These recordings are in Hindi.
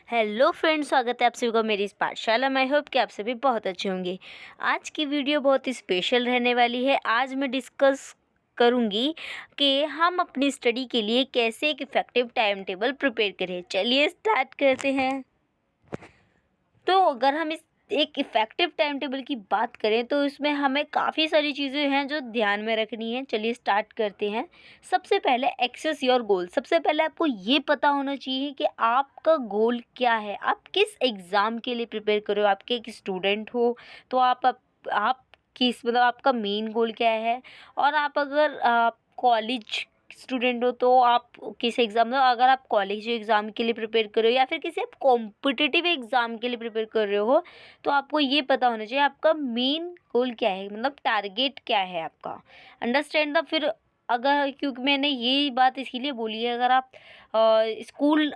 हेलो फ्रेंड्स, स्वागत है आप सभी को मेरी इस पाठशाला में। आई होप कि आप सभी बहुत अच्छे होंगे। आज की वीडियो बहुत ही स्पेशल रहने वाली है। आज मैं डिस्कस करूंगी कि हम अपनी स्टडी के लिए कैसे एक इफ़ेक्टिव टाइम टेबल प्रिपेयर करें। चलिए स्टार्ट करते हैं। तो अगर हम इस एक इफ़ेक्टिव टाइम टेबल की बात करें तो इसमें हमें काफ़ी सारी चीज़ें हैं जो ध्यान में रखनी है। चलिए स्टार्ट करते हैं। सबसे पहले एक्सेस योर गोल। सबसे पहले आपको ये पता होना चाहिए कि आपका गोल क्या है, आप किस एग्ज़ाम के लिए प्रिपेयर कर रहे हो। आपके एक स्टूडेंट हो तो आप किस मतलब आपका मेन गोल क्या है। और आप अगर कॉलेज स्टूडेंट हो तो आप किस एग्ज़ाम में, अगर आप कॉलेज एग्ज़ाम के लिए प्रिपेयर कर रहे हो या फिर किसी आप कॉम्पिटिटिव एग्ज़ाम के लिए प्रिपेयर कर रहे हो, तो आपको ये पता होना चाहिए आपका मेन गोल क्या है, मतलब टारगेट क्या है आपका। अंडरस्टैंड द फिर अगर, क्योंकि मैंने ये बात इसीलिए बोली है, अगर आप स्कूल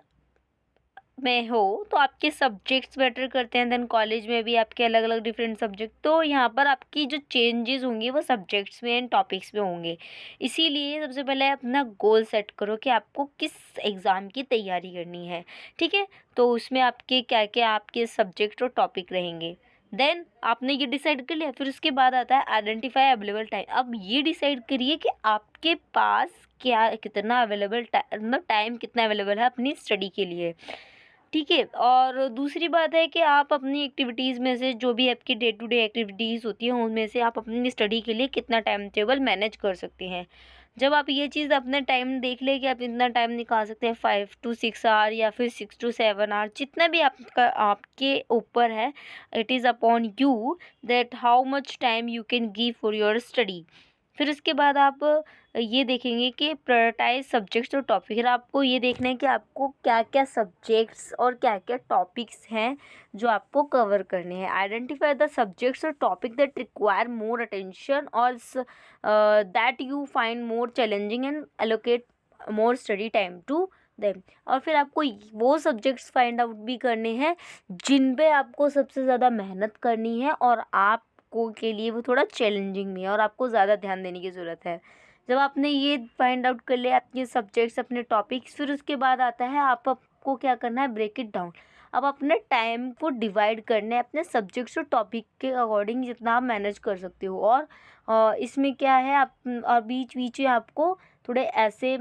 में हो तो आपके सब्जेक्ट्स मैटर करते हैं, देन कॉलेज में भी आपके अलग अलग डिफरेंट सब्जेक्ट, तो यहाँ पर आपकी जो चेंजेस होंगे वो सब्जेक्ट्स में एंड टॉपिक्स में होंगे। इसीलिए सबसे पहले अपना गोल सेट करो कि आपको किस एग्ज़ाम की तैयारी करनी है। ठीक है, तो उसमें आपके क्या क्या आपके सब्जेक्ट और टॉपिक रहेंगे। देन आपने ये डिसाइड कर लिया, फिर उसके बाद आता है आइडेंटिफाई अवेलेबल टाइम। अब ये डिसाइड करिए कि आपके पास क्या कितना अवेलेबल मतलब टाइम कितना अवेलेबल है अपनी स्टडी के लिए। ठीक है, और दूसरी बात है कि आप अपनी एक्टिविटीज़ में से, जो भी आपकी डे टू डे एक्टिविटीज़ होती हैं, उनमें से आप अपनी स्टडी के लिए कितना टाइम टेबल मैनेज कर सकते हैं। जब आप ये चीज़ अपने टाइम देख लें कि आप इतना टाइम निकाल सकते हैं, 5 to 6 आवर या फिर 6 to 7 आवर, जितना भी आपका आपके ऊपर है, it is upon you that how much time you can give for your study. फिर उसके बाद आप ये देखेंगे कि प्रायोरिटाइज सब्जेक्ट्स और टॉपिक। फिर आपको ये देखना है कि आपको क्या क्या सब्जेक्ट्स और क्या क्या टॉपिक्स हैं जो आपको कवर करने हैं। आइडेंटिफाई द सब्जेक्ट्स और topic that require more attention और that you find more challenging and allocate more study time to them. और फिर आपको वो सब्जेक्ट्स फाइंड आउट भी करने हैं जिन पे आपको सबसे ज़्यादा मेहनत करनी है और आपको के लिए वो थोड़ा चैलेंजिंग भी है और आपको ज़्यादा ध्यान देने की ज़रूरत है। जब आपने ये फाइंड आउट कर लिया अपने सब्जेक्ट्स, अपने टॉपिक्स, फिर उसके बाद आता है आपको क्या करना है, ब्रेक इट डाउन। अब अपने टाइम को डिवाइड करना है अपने सब्जेक्ट्स और टॉपिक के अकॉर्डिंग जितना आप मैनेज कर सकते हो। और इसमें क्या है, आप और बीच बीच में आपको थोड़े ऐसे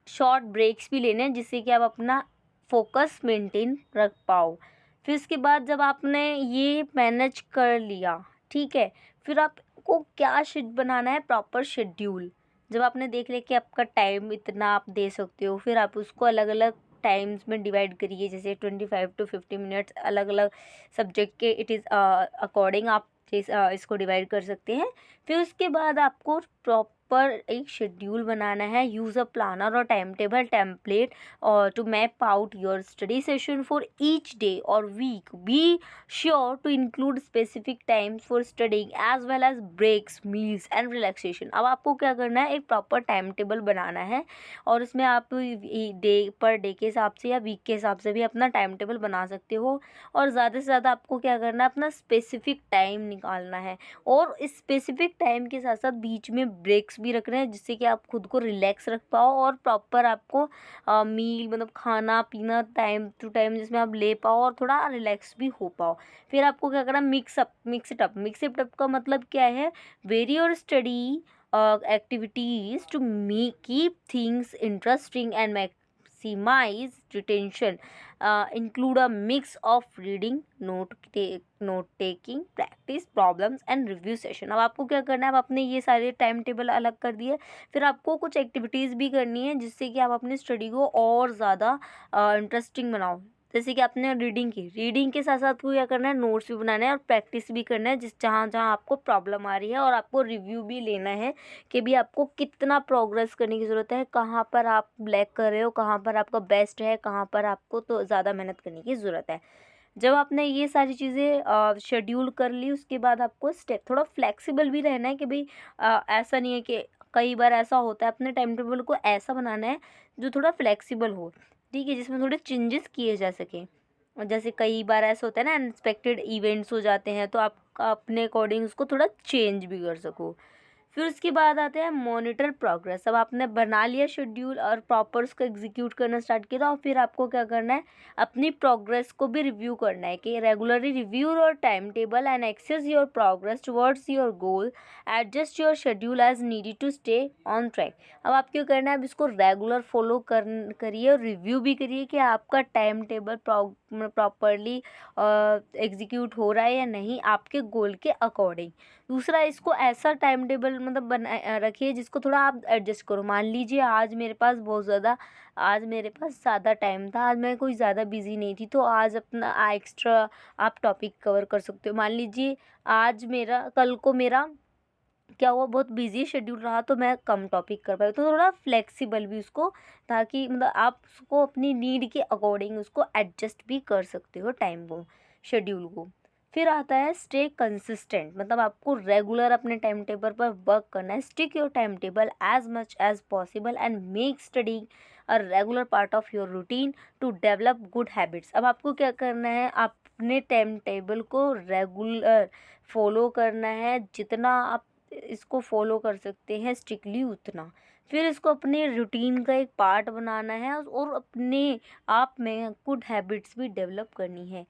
शॉर्ट ब्रेक्स भी लेने हैं जिससे कि आप अपना फोकस मेंटेन रख पाओ। फिर इसके बाद जब आपने ये मैनेज कर लिया, ठीक है, फिर आपको क्या शीट बनाना है, प्रॉपर शेड्यूल। जब आपने देख लिया कि आपका टाइम इतना आप दे सकते हो, फिर आप उसको अलग अलग टाइम्स में डिवाइड करिए, जैसे 25 to 50 मिनट्स अलग अलग सब्जेक्ट के इट इज़ अकॉर्डिंग आप इसको डिवाइड कर सकते हैं। फिर उसके बाद आपको प्रॉपर एक शेड्यूल बनाना है। यूज़ अ प्लानर और टाइम टेबल टेम्पलेट और to map out your study session for each day और week. Be sure to include specific times for studying as well as breaks, meals and relaxation. अब आपको क्या करना है, एक प्रॉपर टाइम टेबल बनाना है और उसमें आप डे पर डे के हिसाब से या वीक के हिसाब से भी अपना टाइम टेबल बना सकते हो। और ज़्यादा से ज़्यादा आपको क्या करना है, अपना स्पेसिफिक टाइम निकालना है और इस स्पेसिफिक टाइम के साथ साथ बीच में ब्रेक्स भी रख रहे हैं जिससे कि आप खुद को रिलैक्स रख पाओ और प्रॉपर आपको मील मतलब खाना पीना टाइम टू टाइम जिसमें आप ले पाओ और थोड़ा रिलैक्स भी हो पाओ। फिर आपको क्या करना, मिक्स इट अप का मतलब क्या है, वेरी और study activities to keep things interesting and maximize retention. Include a mix of reading, note taking, practice problems and review session. अब आपको क्या करना है, अब आपने ये सारे टाइम टेबल अलग कर दिए, फिर आपको कुछ एक्टिविटीज़ भी करनी है जिससे कि आप अपनी स्टडी को और ज़्यादा इंटरेस्टिंग बनाओ। जैसे कि आपने रीडिंग के साथ साथ को क्या करना है, नोट्स भी बनाना है और प्रैक्टिस भी करना है जिस जहाँ जहाँ आपको प्रॉब्लम आ रही है। और आपको रिव्यू भी लेना है कि भी आपको कितना प्रोग्रेस करने की ज़रूरत है, कहाँ पर आप लैग कर रहे हो, कहाँ पर आपका बेस्ट है, कहाँ पर आपको तो ज़्यादा मेहनत करने की ज़रूरत है। जब आपने ये सारी चीज़ें शेड्यूल कर ली, उसके बाद आपको स्टेप थोड़ा फ्लेक्सिबल भी रहना है कि भाई ऐसा नहीं है कि कई बार ऐसा होता है, अपने टाइम टेबल को ऐसा बनाना है जो थोड़ा फ्लेक्सिबल हो, ठीक है, जिसमें थोड़े चेंजेस किए जा सकें। और जैसे कई बार ऐसा होता है ना, अनएक्सपेक्टेड इवेंट्स हो जाते हैं, तो आप अपने अकॉर्डिंग उसको थोड़ा चेंज भी कर सको। फिर उसके बाद आते हैं मॉनिटर प्रोग्रेस। अब आपने बना लिया शेड्यूल और प्रॉपर उसको एग्जीक्यूट करना स्टार्ट किया, और फिर आपको क्या करना है, अपनी प्रोग्रेस को भी रिव्यू करना है कि regularly review your time table and assess your progress towards your goal, adjust your schedule as needed to stay on track. अब आप क्या करना है, अब इसको रेगुलर फॉलो करिए और रिव्यू भी करिए कि आपका टाइम टेबल प्रॉपरली एग्जीक्यूट हो रहा है या नहीं आपके गोल के अकॉर्डिंग। दूसरा, इसको ऐसा टाइम टेबल मतलब बना रखिए जिसको थोड़ा आप एडजस्ट करो। मान लीजिए आज मेरे पास ज़्यादा टाइम था, आज मैं कोई ज़्यादा बिजी नहीं थी, तो आज अपना एक्स्ट्रा आप टॉपिक कवर कर सकते हो। मान लीजिए कल को मेरा क्या हुआ, बहुत बिजी शेड्यूल रहा तो मैं कम टॉपिक कर पाई, तो थोड़ा फ्लेक्सिबल भी उसको, ताकि मतलब आप उसको अपनी नीड के अकॉर्डिंग उसको एडजस्ट भी कर सकते हो टाइम को, शेड्यूल को। फिर आता है स्टे कंसिस्टेंट, मतलब आपको रेगुलर अपने टाइम टेबल पर वर्क करना है। Stick your time table as much as possible and make study a regular part of your routine to develop good habits. अब आपको क्या करना है, अपने टाइम टेबल को रेगुलर फॉलो करना है, जितना आप इसको फॉलो कर सकते हैं स्ट्रिक्टली उतना। फिर इसको अपने रूटीन का एक पार्ट बनाना है और अपने आप में गुड हैबिट्स भी डेवलप करनी है।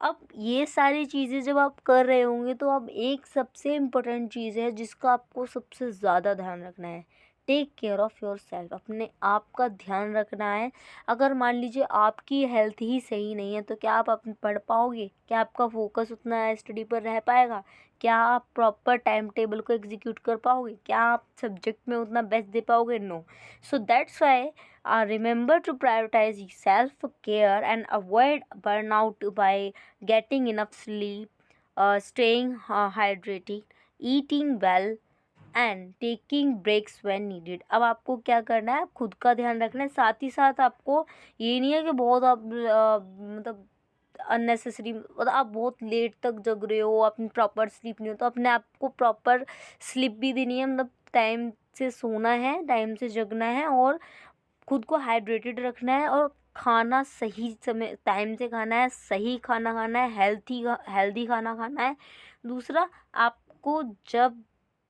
अब ये सारी चीज़ें जब आप कर रहे होंगे तो अब एक सबसे इम्पोर्टेंट चीज़ है जिसका आपको सबसे ज़्यादा ध्यान रखना है। Take care of your self, अपने आप का ध्यान रखना है। अगर मान लीजिए आपकी हेल्थ ही सही नहीं है तो क्या आप पढ़ पाओगे? क्या आपका फोकस उतना स्टडी पर रह पाएगा? क्या आप प्रॉपर टाइम टेबल को एग्जीक्यूट कर पाओगे? क्या आप सब्जेक्ट में उतना बेस्ट दे पाओगे? No. So that's why remember to prioritize self-care and avoid burnout by getting enough sleep, staying hydrated, eating well and taking breaks when needed। अब आपको क्या करना है, खुद का ध्यान रखना है, साथ ही साथ आपको ये नहीं है कि बहुत आप मतलब अननेसेसरी, मतलब आप बहुत लेट तक जग रहे हो, अपनी प्रॉपर स्लीप नहीं हो, तो अपने आप को प्रॉपर स्लीप भी देनी है, मतलब टाइम से सोना है, टाइम से जगना है और खुद को हाइड्रेटेड रखना है, और खाना सही समय टाइम से खाना है, सही खाना खाना है, हेल्दी खाना खाना है। दूसरा, आपको जब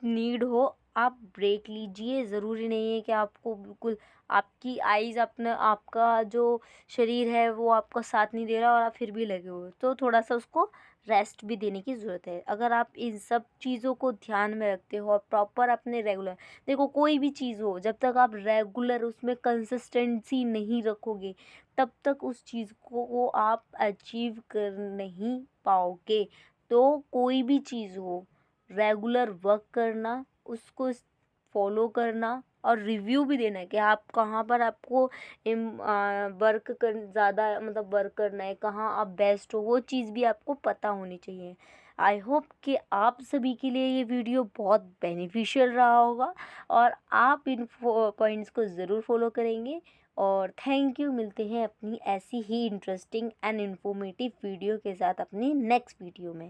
नीड हो आप ब्रेक लीजिए। ज़रूरी नहीं है कि आपको बिल्कुल आपकी आइज़ अपना आपका जो शरीर है वो आपका साथ नहीं दे रहा और आप फिर भी लगे हुए हो, तो थोड़ा सा उसको रेस्ट भी देने की ज़रूरत है। अगर आप इन सब चीज़ों को ध्यान में रखते हो और प्रॉपर अपने रेगुलर, देखो कोई भी चीज़ हो, जब तक आप रेगुलर उसमें कंसिस्टेंसी नहीं रखोगे तब तक उस चीज़ को आप अचीव कर नहीं पाओगे। तो कोई भी चीज़ हो, रेगुलर वर्क करना, उसको फॉलो करना और रिव्यू भी देना है कि आप कहाँ पर आपको वर्क कर ज़्यादा मतलब वर्क करना है, कहाँ आप बेस्ट हो, वो चीज़ भी आपको पता होनी चाहिए। आई होप कि आप सभी के लिए ये वीडियो बहुत बेनिफिशियल रहा होगा और आप इन पॉइंट्स को ज़रूर फॉलो करेंगे। और थैंक यू, मिलते हैं अपनी ऐसी ही इंटरेस्टिंग एंड इन्फॉर्मेटिव वीडियो के साथ अपनी नेक्स्ट वीडियो में।